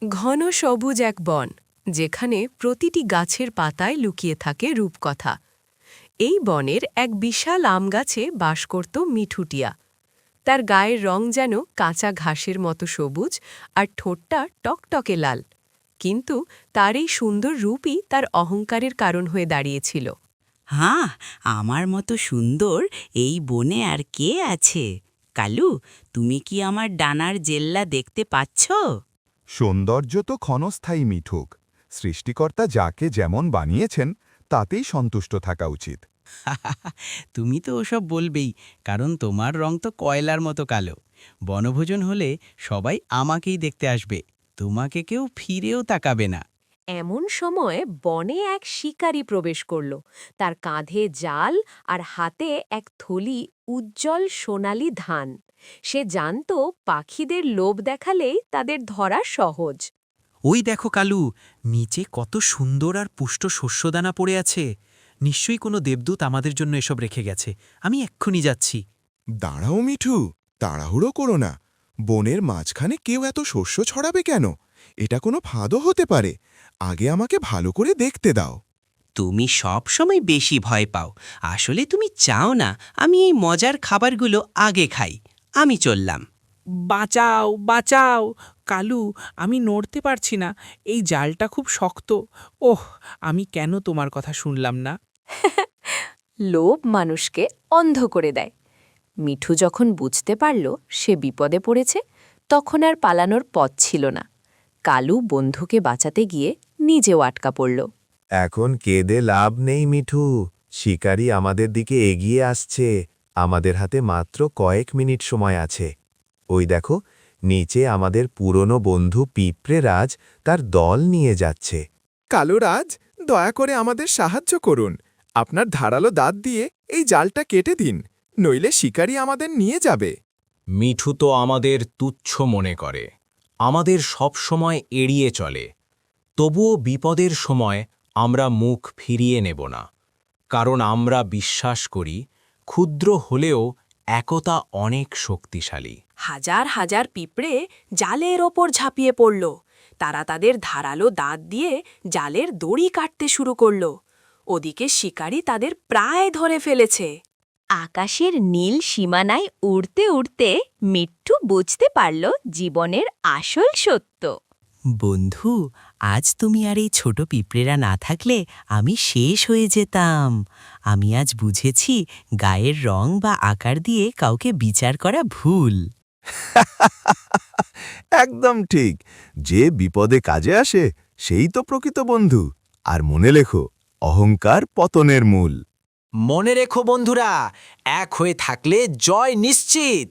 ঘন সবুজ এক বন, যেখানে প্রতিটি গাছের পাতায় লুকিয়ে থাকে রূপকথা। এই বনের এক বিশাল আম গাছে বাস করত মিঠুটিয়া। তার গায়ের রং যেন কাঁচা ঘাসের মতো সবুজ, আর ঠোঁটটা টকটকে লাল। কিন্তু তার এই সুন্দর রূপই তার অহংকারের কারণ হয়ে দাঁড়িয়েছিল। হ্যাঁ, আমার মতো সুন্দর এই বনে আর কে আছে? কালু, তুমি কি আমার ডানার জেল্লা দেখতে পাচ্ছ? সৌন্দর্য তো ক্ষণস্থায়ী মিঠুক। সৃষ্টিকর্তা যাকে যেমন বানিয়েছেন তাতেই সন্তুষ্ট থাকা উচিত। তুমি তো ওসব বলবেই, কারণ তোমার রং তো কয়লার মতো কালো। বনভোজন হলে সবাই আমাকেই দেখতে আসবে, তোমাকে কেউ ফিরেও তাকাবে না। এমন সময় বনে এক শিকারী প্রবেশ করল। তার কাঁধে জাল আর হাতে এক থলি উজ্জ্বল সোনালি ধান। সে জানত পাখিদের লোভ দেখালেই তাদের ধরা সহজ। ওই দেখো কালু, নিচে কত সুন্দর আর পুষ্ট শস্যদানা পড়ে আছে। নিশ্চয়ই কোনো দেবদূত আমাদের জন্য এসব রেখে গেছে। আমি এক্ষুনি যাচ্ছি। দাঁড়াও মিঠু, তাড়াহুড়ো করো না। বনের মাঝখানে কেউ এত শস্য ছড়াবে কেন? এটা কোনো ফাঁদও হতে পারে। আগে আমাকে ভালো করে দেখতে দাও। তুমি সব সময় বেশি ভয় পাও। আসলে তুমি চাও না আমি এই মজার খাবারগুলো আগে খাই। আমি চললাম। বাঁচাও বাঁচাও, কালু, আমি নড়তে পারছি না। এই জালটা খুব শক্ত। ওহ, আমি কেন তোমার কথা শুনলাম না? লোভ মানুষকে অন্ধ করে দেয়। মিঠু যখন বুঝতে পারল সে বিপদে পড়েছে, তখন আর পালানোর পথ ছিল না। কালু বন্ধুকে বাঁচাতে গিয়ে নিজেও আটকা পড়ল। এখন কেঁদে লাভ নেই মিঠু। শিকারী আমাদের দিকে এগিয়ে আসছে। আমাদের হাতে মাত্র কয়েক মিনিট সময় আছে। ওই দেখো, নিচে আমাদের পুরনো বন্ধু পিঁপড়ে রাজ তার দল নিয়ে যাচ্ছে। কালুরাজ, দয়া করে আমাদের সাহায্য করুন। আপনার ধারালো দাঁত দিয়ে এই জালটা কেটে দিন, নইলে শিকারী আমাদের নিয়ে যাবে। মিঠু তো আমাদের তুচ্ছ মনে করে, আমাদের সব সময় এড়িয়ে চলে। তবুও বিপদের সময় আমরা মুখ ফিরিয়ে নেব না, কারণ আমরা বিশ্বাস করি ক্ষুদ্র হলেও একতা অনেক শক্তিশালী। হাজার হাজার পিঁপড়ে জালের ওপর ঝাঁপিয়ে পড়ল। তারা তাদের ধারালো দাঁত দিয়ে জালের দড়ি কাটতে শুরু করল। ওদিকে শিকারী তাদের প্রায় ধরে ফেলেছে। আকাশের নীল সীমানায় উড়তে উড়তে মিঠু বুঝতে পারল জীবনের আসল সত্য। বন্ধু, আজ তুমি আর এই ছোট পিঁপড়েরা না থাকলে আমি শেষ হয়ে যেতাম। আমি আজ বুঝেছি গায়ের রং বা আকার দিয়ে কাউকে বিচার করা ভুল। একদম ঠিক। যে বিপদে কাজে আসে সেই তো প্রকৃত বন্ধু। আর মনে লেখো, অহংকার পতনের মূল। মনে রেখো বন্ধুরা, এক হয়ে থাকলে জয় নিশ্চিত।